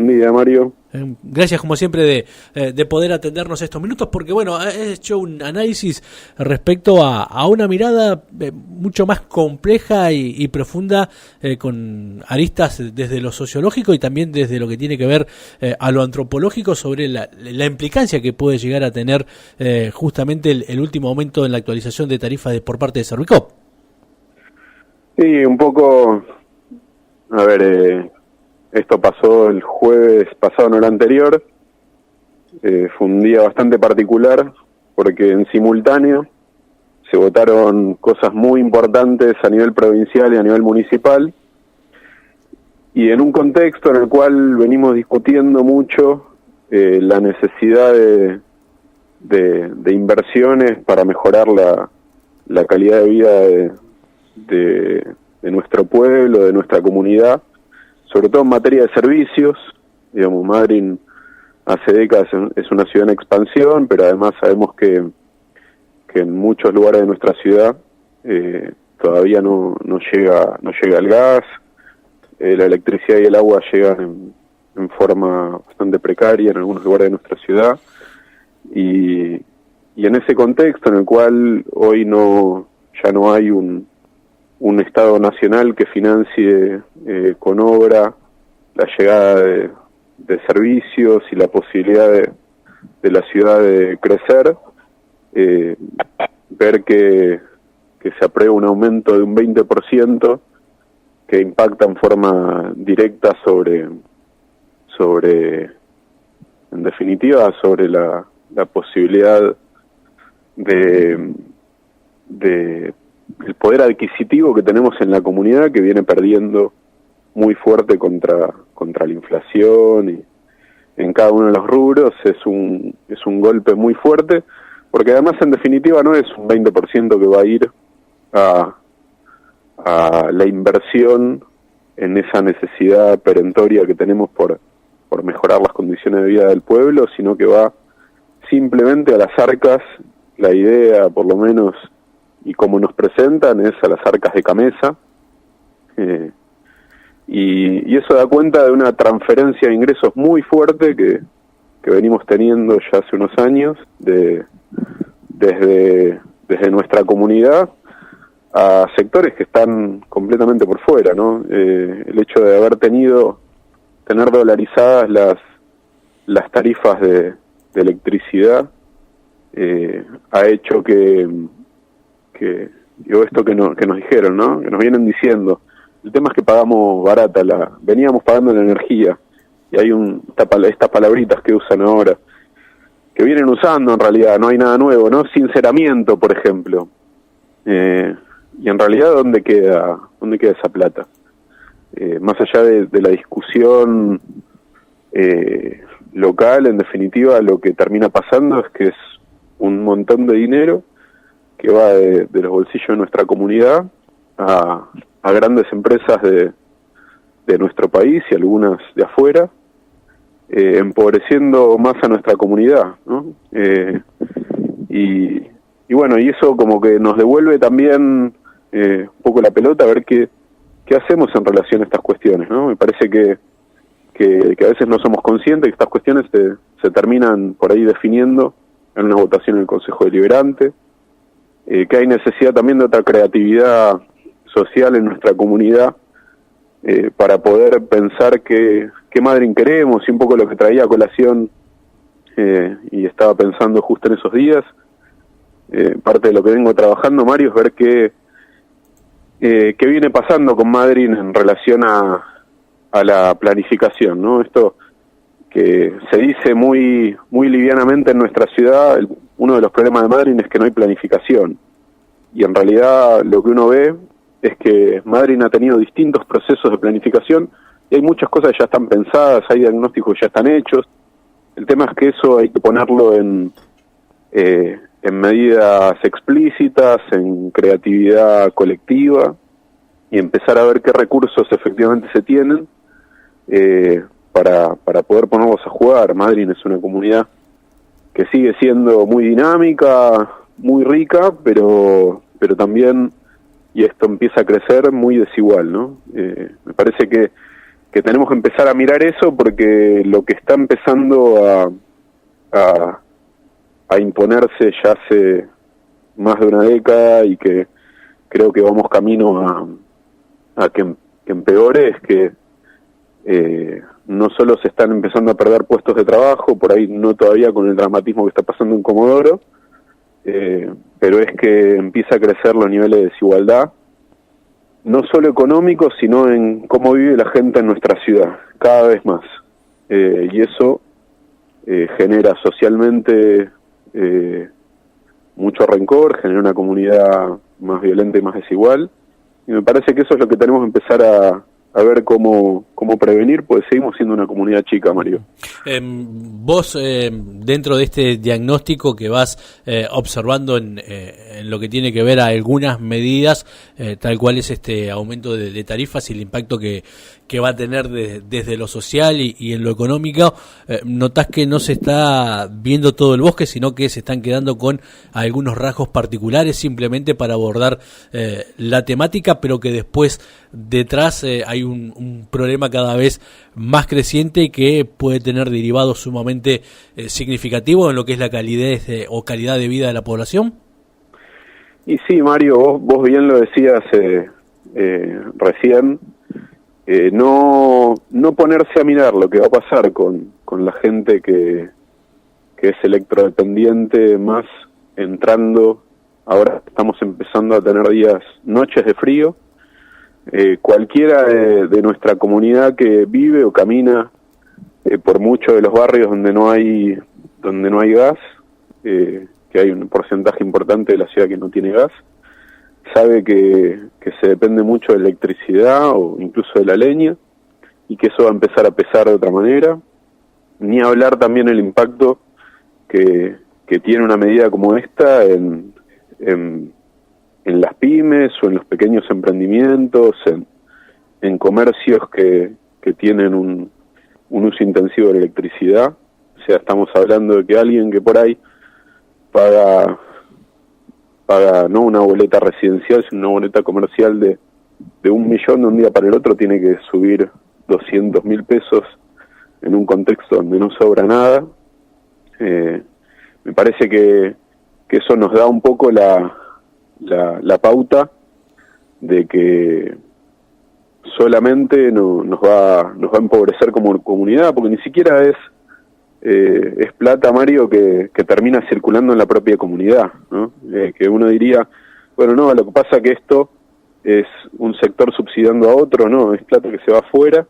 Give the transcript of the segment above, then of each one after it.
Buen día, Mario. Gracias, como siempre, de poder atendernos estos minutos, porque bueno, he hecho un análisis respecto a una mirada mucho más compleja y profunda, con aristas desde lo sociológico y también desde lo que tiene que ver a lo antropológico, sobre la implicancia que puede llegar a tener justamente el último aumento en la actualización de tarifas por parte de Servicop. Sí, un poco, a ver, esto pasó el jueves pasado, no el anterior. Fue un día bastante particular porque en simultáneo se votaron cosas muy importantes a nivel provincial y a nivel municipal, y en un contexto en el cual venimos discutiendo mucho la necesidad de inversiones para mejorar la calidad de vida de nuestro pueblo, de nuestra comunidad, sobre todo en materia de servicios. Digamos, Madryn hace décadas es una ciudad en expansión, pero además sabemos que en muchos lugares de nuestra ciudad todavía no llega el gas, la electricidad y el agua llegan en forma bastante precaria en algunos lugares de nuestra ciudad, y en ese contexto en el cual hoy ya no hay un Estado nacional que financie con obra la llegada de servicios y la posibilidad de la ciudad de crecer, ver que se aprueba un aumento de un 20% que impacta en forma directa sobre en definitiva, sobre la posibilidad de el poder adquisitivo que tenemos en la comunidad, que viene perdiendo muy fuerte contra la inflación, y en cada uno de los rubros es un golpe muy fuerte, porque además en definitiva no es un 20% que va a ir a la inversión en esa necesidad perentoria que tenemos por mejorar las condiciones de vida del pueblo, sino que va simplemente a las arcas. La idea, por lo menos, y como nos presentan, es a las arcas de Camesa, y eso da cuenta de una transferencia de ingresos muy fuerte que venimos teniendo ya hace unos años, desde nuestra comunidad a sectores que están completamente por fuera, ¿no? El hecho de tener dolarizadas las tarifas de electricidad ha hecho que esto que nos dijeron, ¿no? Que nos vienen diciendo. El tema es que pagamos barata, veníamos pagando la energía, y hay estas palabritas que usan ahora, que vienen usando en realidad, no hay nada nuevo, ¿no? Sinceramiento, por ejemplo. Y en realidad, ¿dónde queda esa plata? Más allá de la discusión local, en definitiva, lo que termina pasando es que es un montón de dinero que va de los bolsillos de nuestra comunidad a grandes empresas de nuestro país y algunas de afuera, empobreciendo más a nuestra comunidad, ¿no? Y bueno, y eso como que nos devuelve también un poco la pelota, a ver qué hacemos en relación a estas cuestiones, ¿no? Me parece que a veces no somos conscientes que estas cuestiones se terminan por ahí definiendo en una votación en el Consejo Deliberante, que hay necesidad también de otra creatividad social en nuestra comunidad para poder pensar qué Madryn queremos, y un poco lo que traía a colación, y estaba pensando justo en esos días, parte de lo que vengo trabajando, Mario, es ver qué viene pasando con Madryn en relación a la planificación, ¿no? Esto que se dice muy livianamente en nuestra ciudad, uno de los problemas de Madryn es que no hay planificación, y en realidad lo que uno ve es que Madryn ha tenido distintos procesos de planificación, y hay muchas cosas que ya están pensadas, hay diagnósticos que ya están hechos. El tema es que eso hay que ponerlo en medidas explícitas, en creatividad colectiva, y empezar a ver qué recursos efectivamente se tienen para poder ponerlos a jugar. Madryn es una comunidad que sigue siendo muy dinámica, muy rica, pero también, y esto empieza a crecer, muy desigual, ¿no? Me parece que que tenemos que empezar a mirar eso, porque lo que está empezando a imponerse ya hace más de una década, y que creo que vamos camino a que empeore, es que no solo se están empezando a perder puestos de trabajo, por ahí no todavía con el dramatismo que está pasando en Comodoro, pero es que empieza a crecer los niveles de desigualdad, no solo económicos, sino en cómo vive la gente en nuestra ciudad, cada vez más. Y eso genera socialmente mucho rencor, genera una comunidad más violenta y más desigual, y me parece que eso es lo que tenemos que empezar a ver cómo prevenir, porque seguimos siendo una comunidad chica, Mario. Vos, dentro de este diagnóstico que vas observando en lo que tiene que ver a algunas medidas, tal cual es este aumento de tarifas y el impacto que va a tener desde lo social y en lo económico, notás que no se está viendo todo el bosque, sino que se están quedando con algunos rasgos particulares simplemente para abordar la temática, pero que después detrás hay un problema cada vez más creciente que puede tener derivados sumamente significativos en lo que es la calidez o calidad de vida de la población. Y sí, Mario, vos bien lo decías recién, no ponerse a mirar lo que va a pasar con la gente que es electrodependiente, más entrando, ahora estamos empezando a tener noches de frío. Cualquiera de nuestra comunidad que vive o camina por muchos de los barrios donde no hay gas, que hay un porcentaje importante de la ciudad que no tiene gas, sabe que se depende mucho de electricidad o incluso de la leña, y que eso va a empezar a pesar de otra manera. Ni hablar también el impacto que tiene una medida como esta en las pymes o en los pequeños emprendimientos, en comercios que tienen un uso intensivo de electricidad. O sea, estamos hablando de que alguien que por ahí paga no una boleta residencial, sino una boleta comercial de 1 millón, de un día para el otro tiene que subir 200.000 pesos en un contexto donde no sobra nada. Me parece que eso nos da un poco la pauta de que solamente nos va a empobrecer como comunidad, porque ni siquiera es plata, Mario, que termina circulando en la propia comunidad, ¿no? Que uno diría, bueno, no, lo que pasa que esto es un sector subsidiando a otro, no, es plata que se va fuera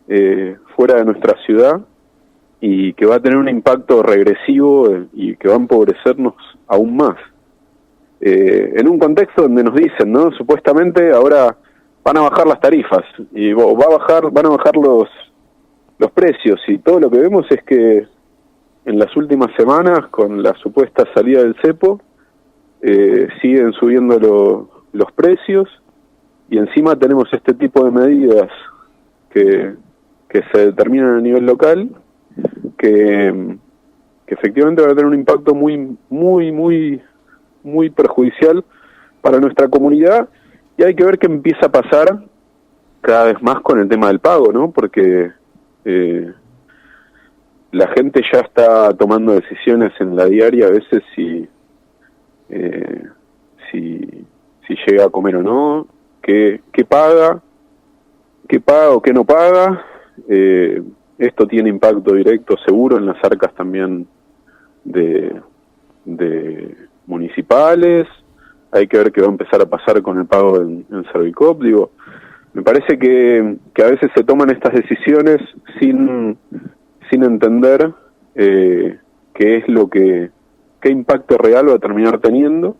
de nuestra ciudad, y que va a tener un impacto regresivo y que va a empobrecernos aún más. En un contexto donde nos dicen, ¿no?, supuestamente ahora van a bajar las tarifas y van a bajar los precios, y todo lo que vemos es que en las últimas semanas, con la supuesta salida del cepo, siguen subiendo los precios, y encima tenemos este tipo de medidas que se determinan a nivel local, que efectivamente van a tener un impacto muy, muy, muy, muy perjudicial para nuestra comunidad, y hay que ver qué empieza a pasar cada vez más con el tema del pago, ¿no? Porque la gente ya está tomando decisiones en la diaria, a veces si llega a comer o no, qué paga o qué no paga. Esto tiene impacto directo seguro en las arcas también de municipales. Hay que ver qué va a empezar a pasar con el pago en Servicop. Digo, me parece que a veces se toman estas decisiones sin entender qué impacto real va a terminar teniendo,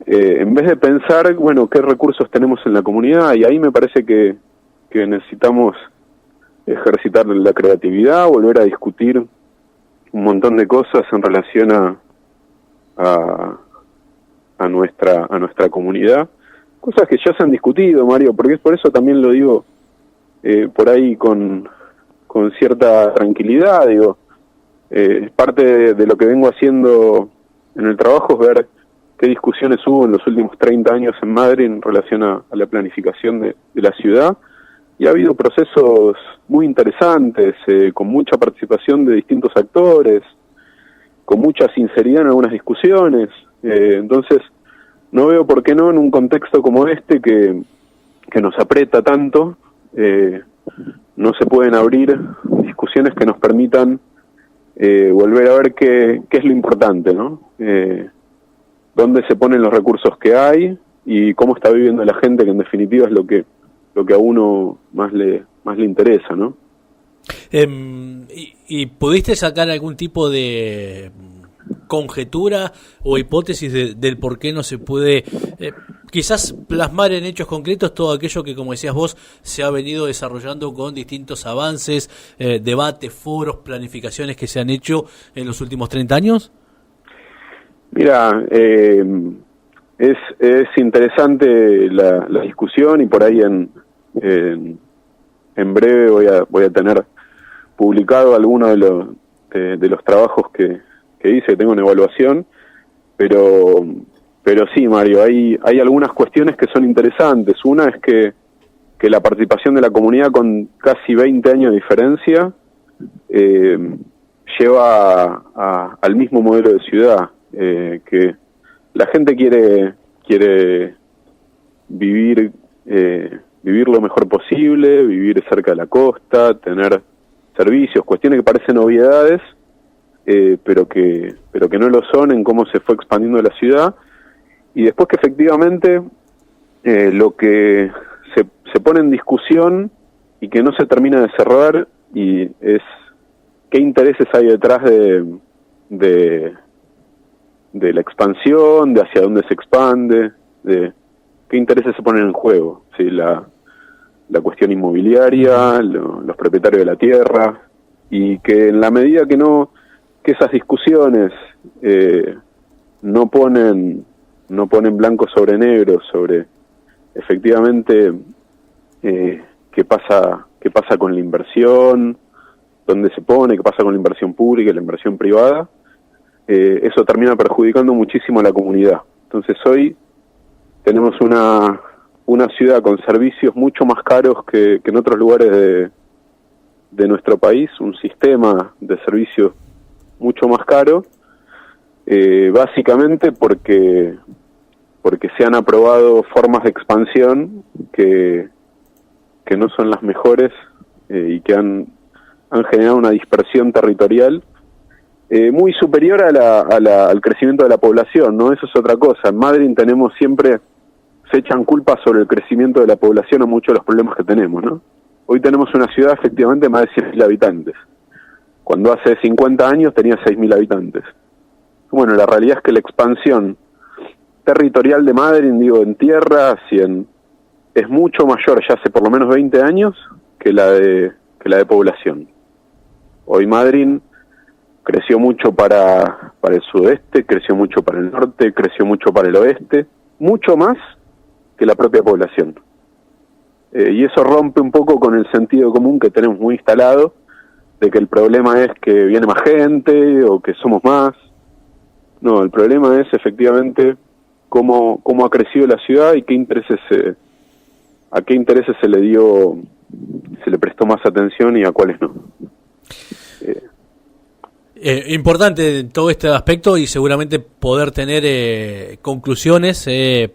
en vez de pensar, bueno, qué recursos tenemos en la comunidad. Y ahí me parece que necesitamos ejercitar la creatividad, volver a discutir un montón de cosas en relación a nuestra comunidad, cosas que ya se han discutido, Mario, porque es por eso también lo digo por ahí con cierta tranquilidad. Digo, es parte de lo que vengo haciendo en el trabajo, es ver qué discusiones hubo en los últimos 30 años en Madrid en relación a la planificación de la ciudad, ha habido procesos muy interesantes, con mucha participación de distintos actores, con mucha sinceridad en algunas discusiones. Entonces, no veo por qué no en un contexto como este que nos aprieta tanto, no se pueden abrir discusiones que nos permitan volver a ver qué es lo importante, ¿no? Dónde se ponen los recursos que hay y cómo está viviendo la gente, que en definitiva es lo que a uno más le interesa, ¿no? ¿Y pudiste sacar algún tipo de conjetura o hipótesis del por qué no se puede quizás plasmar en hechos concretos todo aquello que, como decías vos, se ha venido desarrollando con distintos avances, debates, foros, planificaciones que se han hecho en los últimos 30 años? Mira, es interesante la discusión, y por ahí en breve voy a tener publicado algunos de los trabajos que hice, que tengo en evaluación, pero sí, Mario, hay algunas cuestiones que son interesantes. Una es que la participación de la comunidad, con casi 20 años de diferencia, lleva al mismo modelo de ciudad, que la gente quiere vivir lo mejor posible, vivir cerca de la costa, tener servicios, cuestiones que parecen obviedades, pero que no lo son en cómo se fue expandiendo la ciudad. Y después que efectivamente lo que se pone en discusión y que no se termina de cerrar, y es qué intereses hay detrás de la expansión, de hacia dónde se expande, de qué intereses se ponen en juego, ¿sí? La cuestión inmobiliaria, los propietarios de la tierra, y que en la medida que esas discusiones no ponen blanco sobre negro sobre efectivamente qué pasa con la inversión, dónde se pone, qué pasa con la inversión pública y la inversión privada, eso termina perjudicando muchísimo a la comunidad. Entonces hoy tenemos una ciudad con servicios mucho más caros que en otros lugares de nuestro país, un sistema de servicios mucho más caro, básicamente porque se han aprobado formas de expansión que no son las mejores, y que han generado una dispersión territorial muy superior al crecimiento de la población, ¿no? Eso es otra cosa. En Madrid se echan culpas sobre el crecimiento de la población a muchos de los problemas que tenemos, ¿no? Hoy tenemos una ciudad efectivamente de más de 100.000 habitantes, cuando hace 50 años tenía 6.000 habitantes. Bueno, la realidad es que la expansión territorial de Madrid, digo, en tierras es mucho mayor ya hace por lo menos 20 años que la de población. Hoy Madrid creció mucho para el sudeste, creció mucho para el norte, creció mucho para el oeste, mucho más que la propia población. Y eso rompe un poco con el sentido común que tenemos muy instalado, de que el problema es que viene más gente o que somos más. No, el problema es efectivamente cómo ha crecido la ciudad y a qué intereses se le prestó más atención y a cuáles no. Importante todo este aspecto, y seguramente poder tener conclusiones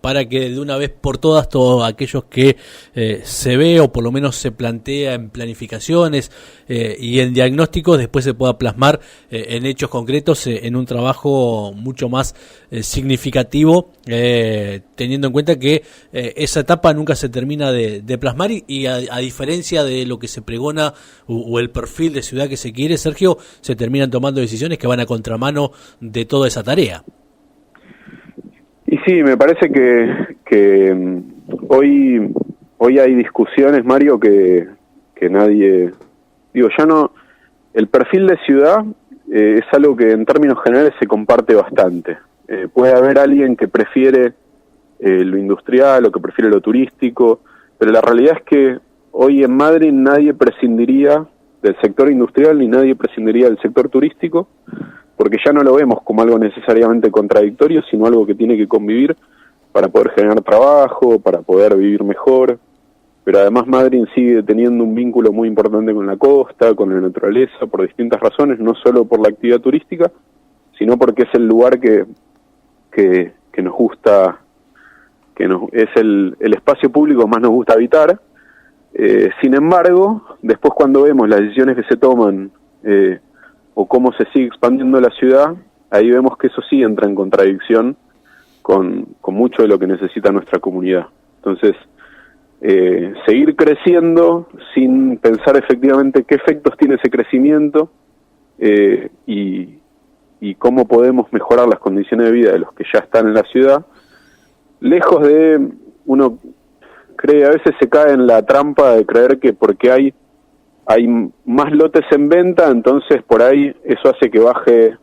para que de una vez por todas todos aquellos que se ve o por lo menos se plantea en planificaciones y en diagnósticos después se pueda plasmar en hechos concretos, en un trabajo mucho más significativo, teniendo en cuenta que esa etapa nunca se termina de plasmar, y a diferencia de lo que se pregona o el perfil de ciudad que se quiere, Sergio, se terminan tomando decisiones que van a contramano de toda esa tarea. Y sí, me parece que hoy hay discusiones, Mario, que nadie, digo, ya no, el perfil de ciudad es algo que en términos generales se comparte bastante. Puede haber alguien que prefiere lo industrial o que prefiere lo turístico, pero la realidad es que hoy en Madrid nadie prescindiría del sector industrial ni nadie prescindiría del sector turístico, porque ya no lo vemos como algo necesariamente contradictorio, sino algo que tiene que convivir para poder generar trabajo, para poder vivir mejor. pero además Madryn sigue teniendo un vínculo muy importante con la costa, con la naturaleza, por distintas razones, no solo por la actividad turística, sino porque es el lugar que nos gusta, es el espacio público que más nos gusta habitar. Sin embargo, después cuando vemos las decisiones que se toman o cómo se sigue expandiendo la ciudad, ahí vemos que eso sí entra en contradicción con mucho de lo que necesita nuestra comunidad. Entonces, seguir creciendo sin pensar efectivamente qué efectos tiene ese crecimiento y cómo podemos mejorar las condiciones de vida de los que ya están en la ciudad, lejos de, uno cree, a veces se cae en la trampa de creer que porque hay más lotes en venta, entonces por ahí eso hace que baje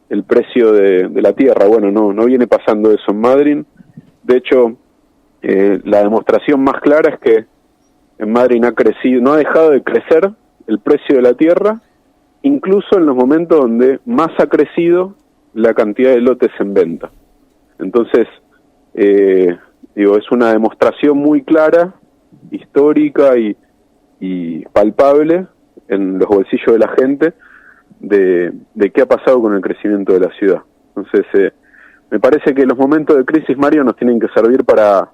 el precio de la tierra. Bueno, no viene pasando eso en Madryn. De hecho, la demostración más clara es que en Madryn no ha dejado de crecer el precio de la tierra, incluso en los momentos donde más ha crecido la cantidad de lotes en venta. Entonces, es una demostración muy clara, histórica y palpable en los bolsillos de la gente de qué ha pasado con el crecimiento de la ciudad. Entonces, me parece que los momentos de crisis, Mario, nos tienen que servir para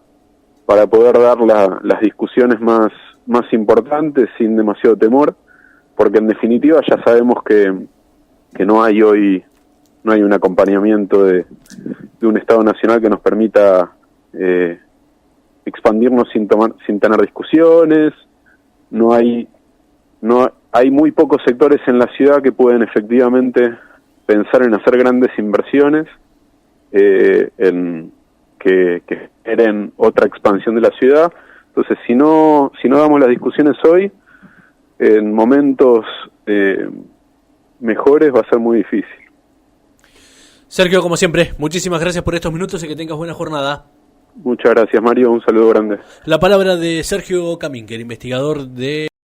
poder dar las discusiones más importantes sin demasiado temor, porque en definitiva ya sabemos que no hay un acompañamiento de un Estado nacional que nos permita expandirnos sin tener discusiones. Hay muy pocos sectores en la ciudad que pueden efectivamente pensar en hacer grandes inversiones en que generen otra expansión de la ciudad. Entonces, si no damos las discusiones hoy, en momentos mejores va a ser muy difícil. Sergio, como siempre, muchísimas gracias por estos minutos y que tengas buena jornada. Muchas gracias, Mario. Un saludo grande. La palabra de Sergio Kaminker, investigador de